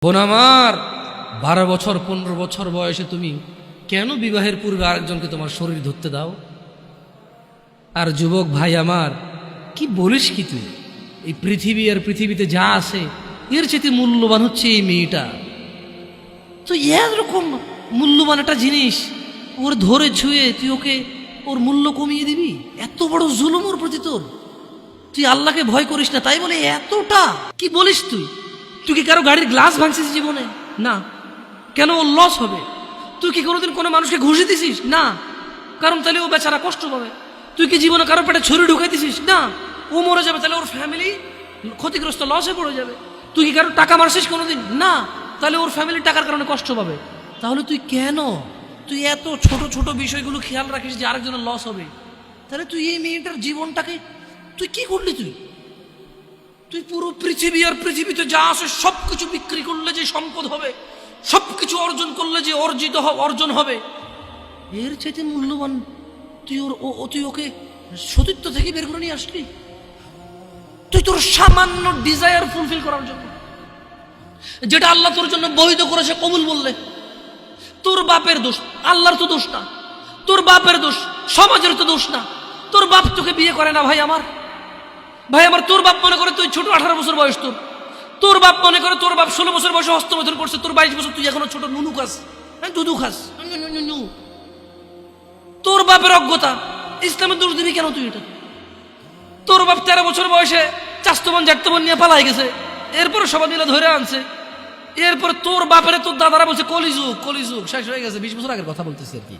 বোন আমার, 12 বছর 15 বছর বয়সে তুমি কেন বিবাহের পূর্বে আরেকজনকে তোমার শরীর ধরতে দাও? আর যুবক ভাই আমার, কি বলিস কি তুই? এই পৃথিবী আর পৃথিবীতে যা আছে এর চেয়ে মূল্যবান হচ্ছে এই মেয়েটা। তো এরকম মূল্যবান একটা জিনিস ওর ধরে ছুঁয়ে তুই ওকে ওর মূল্য কমিয়ে দিবি? এত বড় জুলুম ওর প্রতি তোর! তুই আল্লাহকে ভয় করিস না তাই বলে এতটা? কি বলিস তুই? তুই কি কারো গাড়ির গ্লাস ভাঙছিস জীবনে? না। কেন? ওর লস হবে। তুই কি কোনোদিন কোনো মানুষকে ঘুষি দিছিস? না। কারণ তাহলে ও বেচারা কষ্ট পাবে। তুই কি জীবনে কারো পেটে ছুরি ঢুকাইতেছিস? না। ও মরে যাবে, তাহলে ওর ফ্যামিলি ক্ষতিগ্রস্ত, লসে পড়ে যাবে। তুই কি কারো টাকা মারছিস কোনোদিন? না। তাহলে ওর ফ্যামিলি টাকার কারণে কষ্ট পাবে। তাহলে তুই কেন তুই এত ছোট ছোট বিষয়গুলো খেয়াল রাখিস যে আরেকজনের লস হবে? তাহলে তুই এই মেয়েটার জীবনটাকে তুই কি করলি? তুই পুরো পৃথিবী আর পৃথিবীতে যা আছে সবকিছু বিক্রি করলে যে সম্পদ হবে, সবকিছু অর্জন করলে যে অর্জন হবে, এর চাইতে মূল্যবান তুই ওকে সতীত্ব থেকে বের করে নিয়ে আসলি? তুই তোর সামান্য ডিজায়ার ফুলফিল করার জন্য, যেটা আল্লাহ তোর জন্য বৈধ করেছে, কবুল বললে তোর বাপের দোষ, আল্লাহর তো দোষ না। তোর বাপের দোষ, সমাজের তো দোষ না। তোর বাপ তোকে বিয়ে করে না ভাই আমার। তোর বাপ মনে করে তুই ছোট, 18 বছর বয়স তোর বাপ মনে করে তোর বাপ 16 বছর বয়সে হস্তমৈথুন করছে, তোর 22 বছর, তুই এখনো ছোট নুনু খাস, দুধু খাস। তোর বাপের অজ্ঞতা, ইসলামের দোষ দিবি কেন তুই এটা? তোর বাপ 13 বছর বয়সে চাস্তবন জাতবন নিয়ে পালাই গেছে, এরপরে সবাই মিলে ধরে আনছে। এরপরে তোর বাপের তোর দাদারা বলছে কলিযুগ শেষ হয়ে গেছে। 20 বছর আগের কথা বলতেছি আর কি।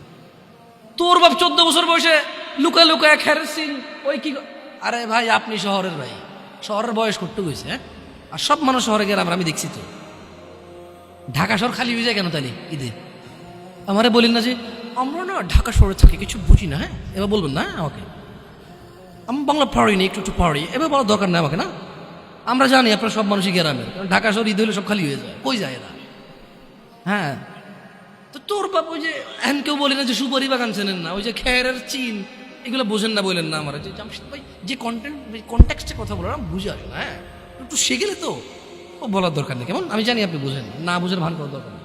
তোর বাপ 14 বছর বয়সে লুকায় লুকায় খেরসিন ওই কি। আরে ভাই, আপনি শহরের ভাই, শহরের বয়স করতে গেছে। হ্যাঁ, আর সব মানুষ শহরে গেলাম, আমি দেখছি তো। ঢাকা শহর খালি হয়ে যায় কেন তাহলে ঈদে? আমারে বলেন না যে আমরা না ঢাকা শহরে থাকি, কিছু বুঝি না। হ্যাঁ, এবার বলবেন না আমাকে, আমি বাংলা পড়িনি, একটু পড়ি, এবার বলার দরকার নেই আমাকে। না, আমরা জানি আপনারা সব মানুষই গ্রামের, কারণ ঢাকা শহর ঈদ হলে সব খালি হয়ে যায়, কই যায় এরা? হ্যাঁ, তো তোর বাপ ওই যে এখন কেউ বলি না যে সুপারি বাগান চেনেন না, ওই যে খেরের চিন, এগুলো বোঝেন না, বললেন না আমার যে জামশেদ ভাই যে কন্টেক্সটে কথা বলার বুঝে আসে না। হ্যাঁ, একটু শিখেলে তো ও বলার দরকার নেই, কেমন? আমি জানি আপনি বুঝেন না, বুঝেন ভান করার দরকার নেই।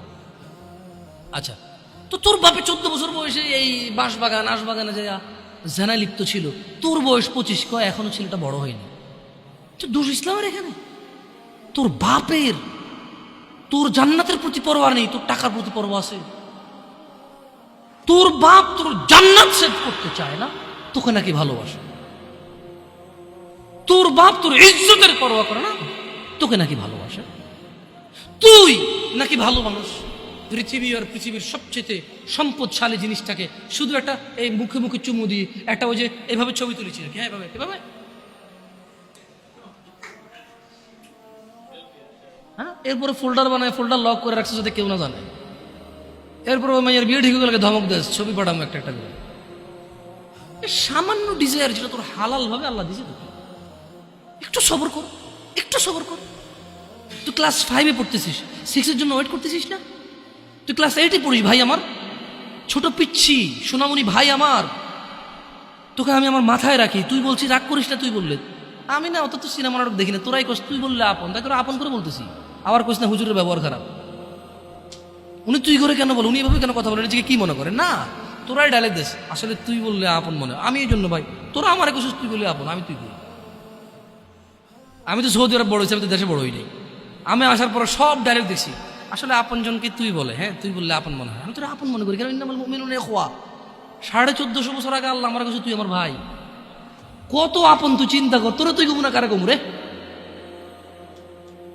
আচ্ছা, তো তোর বাপে 14 বছর বয়সে এই বাঁশবাগান আশবাগানে যায় জেনায় লিপ্ত ছিল, তোর বয়স 25, কয় এখনো ছেলেটা বড় হয়নি। তো দোষ ইসলামের এখানে? তোর বাপের, তোর জান্নাতের প্রতি পরোয়া নেই, তোর টাকার প্রতি পরোয়া আছে। তোর বাপ তোর জান্নাত সেভ করতে চায় না, তোকে নাকি ভালোবাসে। তোর বাপ তোর ইজ্জতের পরোয়া করে না, তোকে নাকি ভালোবাসে। তুই নাকি ভালো মানুষ, পৃথিবী আর পৃথিবীর সবচেয়ে সম্পদশালী জিনিসটাকে শুধু একটা এই মুখে মুখে চুমু দিয়ে একটা ওই যে এভাবে ছবি তুলেছি নাকি? হ্যাঁ, এভাবে হ্যাঁ, এরপরে ফোল্ডার বানায়, ফোল্ডার লক করে রাখছে যাতে কেউ না জানে। এরপর ওই মেয়ের বিয়ে ঠিক হয়ে গেলে ধমক দেয়, ছবি পাঠাবো একটা একটা করে। সামান্য ডিজায়ার যেটা তোর হালাল ভাবে আল্লাহ দিয়েছে, তোকে একটু সবর কর, একটু সবর কর। তুই ক্লাস 5-এ পড়তেছিস, 6-এর জন্য ওয়েট করতেছিস না? তুই ক্লাস 8-এ পড়িস ভাই আমার, ছোট পিচ্ছি সোনামণি ভাই আমার। তোকে আমি আমার মাথায় রাখি, তুই বলছিস রাগ করিস না। তুই বললে আমি না অত তো সিনেমা নাটক দেখি না, তোরাই কোস। তুই বললে আপন, তাই তোরা আপন করে বলতেছি। আবার কোস না হুজুরের ব্যবহার খারাপ। উনি তুই করে কেন বল, উনি এভাবে কেন কথা বলেন, নিজেকে কি মনে করে? না, তোরাই ডায়লগ দিস, আসলে তুই বললে আপন মনে। আমি এই জন্য ভাই, তোরা আমার কোসিস তুই বললে আপন, আমি তুই বলি। আমি তো সৌদি আরব বড় হয়েছি, আমি তো দেশে বড় হইনি। আমি আসার পর সব ডায়লগ দেখছি, আসলে আপন জনকে তুই বলে। হ্যাঁ, তুই বললে আপন মনে হয়, আমি তোরা আপন মনে করি। কেন? 1450 বছর আগে আল্লাহ আমার কাছে তুই আমার ভাই, কত আপন তুই চিন্তা কর। তোরা তুই কমু না কারে কমু রে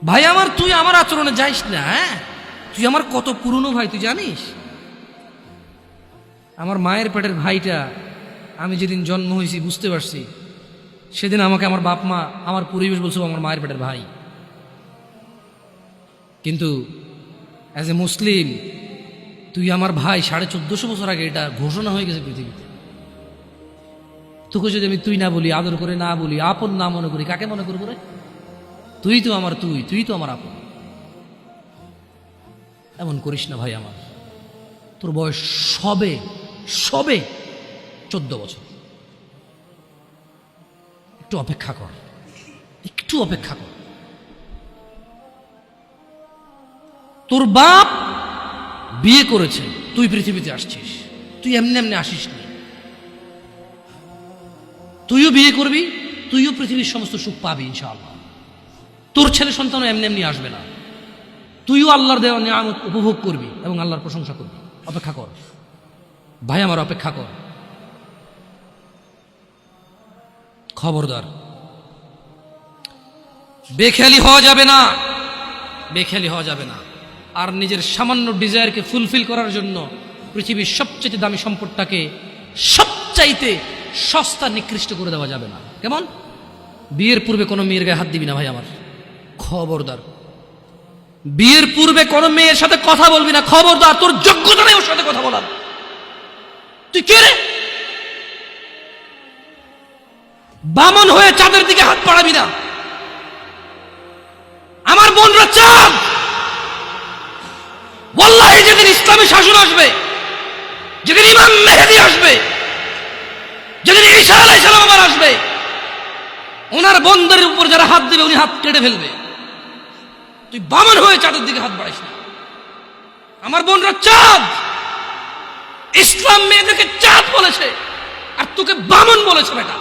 ভাই আমার? তুই আমার আচরণে যাইস না। হ্যাঁ, তুই আমার কত পুরনো ভাই তুই জানিস? আমার মায়ের পেটের ভাইটা আমি যেদিন জন্ম হয়েছি বুঝতে পারছি, সেদিন আমাকে আমার বাপ মা, আমার পরিবেশ বলছে আমার মায়ের পেটের ভাই। কিন্তু অ্যাজ এ মুসলিম তুই আমার ভাই। 1450 বছর আগে এটা ঘোষণা হয়ে গেছে পৃথিবীতে। তোকে যদি আমি তুই না বলি, আদর করে না বলি, আপন না মনে করি, কাকে মনে করবো রে? তুই তো আমার তুই তো আমার আপন। এমন করিস না ভাই আমার, তোর বয়স সবে 14 বছর। একটু অপেক্ষা কর, একটু অপেক্ষা কর। তোর বাপ বিয়ে করেছে, তুই পৃথিবীতে আসছিস, তুই এমনি এমনি আসিস নি। তুইও বিয়ে করবি, তুইও পৃথিবীর সমস্ত সুখ পাবি ইনশাআল্লাহ। তোর ছেলে সন্তানও এমনি এমনি আসবে না। তুইও আল্লাহর দেওয়া নিয়ামত উপভোগ করবি এবং আল্লাহর প্রশংসা করবি। অপেক্ষা কর ভাই আমার, অপেক্ষা কর। খবরদার, বেখেয়ালি হওয়া যাবে না, বেখেয়ালি হওয়া যাবে না। আর নিজের সামান্য ডিজায়ারকে ফুলফিল করার জন্য পৃথিবীর সবচেয়ে দামি সম্পদটাকে সবচাইতে সস্তা নিকৃষ্ট করে দেওয়া যাবে না। কেমন? বিয়ের পূর্বে কোনো মেয়ের গায়ে হাত দিবি না ভাই আমার, খবরদার। বিয়ের পূর্বে কোনো মেয়ের সাথে কথা বলবি না, খবরদার। তোর যোগ্যতা নেই ওর সাথে কথা বলার। তুই কে রে? বামন হয়ে চাঁদের দিকে হাত বাড়াবি না। আমার বোনরা চাঁদ, ওয়াল্লাহি যেদিন ইসলামী শাসন আসবে, যেদিন ইমাম মেহেদী আসবে, যেদিন ঈসা আলাইহিস সালাম আবার আসবে, ওনার বোনদের উপর যারা হাত দিবে উনি হাত কেটে ফেলবে। তুই বামন হয়ে চাঁদের দিকে হাত বাড়াইস না। আমার বোনরা চাঁদ, ইসলাম মেয়েদেরকে চাঁদ বলেছে আর তোকে বামন বলেছে বেটা।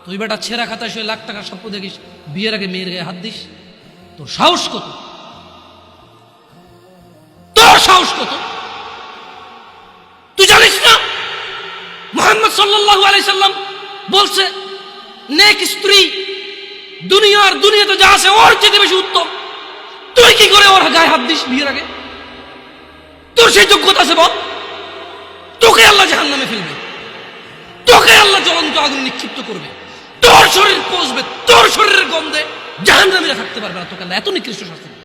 তুই বেটা ছেঁড়া খাতায় শুয়ে লাখ টাকার স্বপ্ন দেখিস, বিয়ের আগে মেয়ের গায়ে হাত দিস? তোর সাহস কত? তোর সাহস কত? তুই জানিস না মুহাম্মদ সাল্লাল্লাহু আলাইহি সাল্লাম বলছে নেক স্ত্রী দুনিয়াতে যা আছে ওর চেয়ে বেশি উত্তম। তুই কি করে ওর গায়ে হাত দিস বিয়ের আগে? তোর সেই যোগ্যতা আছে বল? তোকে আল্লাহ জাহান্নামে ফেলবে, তোকে আল্লাহ জ্বলন্ত আগুন নিক্ষিপ্ত করবে, তোর শরীর পচবে, তোর শরীরের গন্ধে জাহান্নামীরা থাকতে পারবে না, তোকে আল্লাহ এত নিকৃষ্ট শাস্তি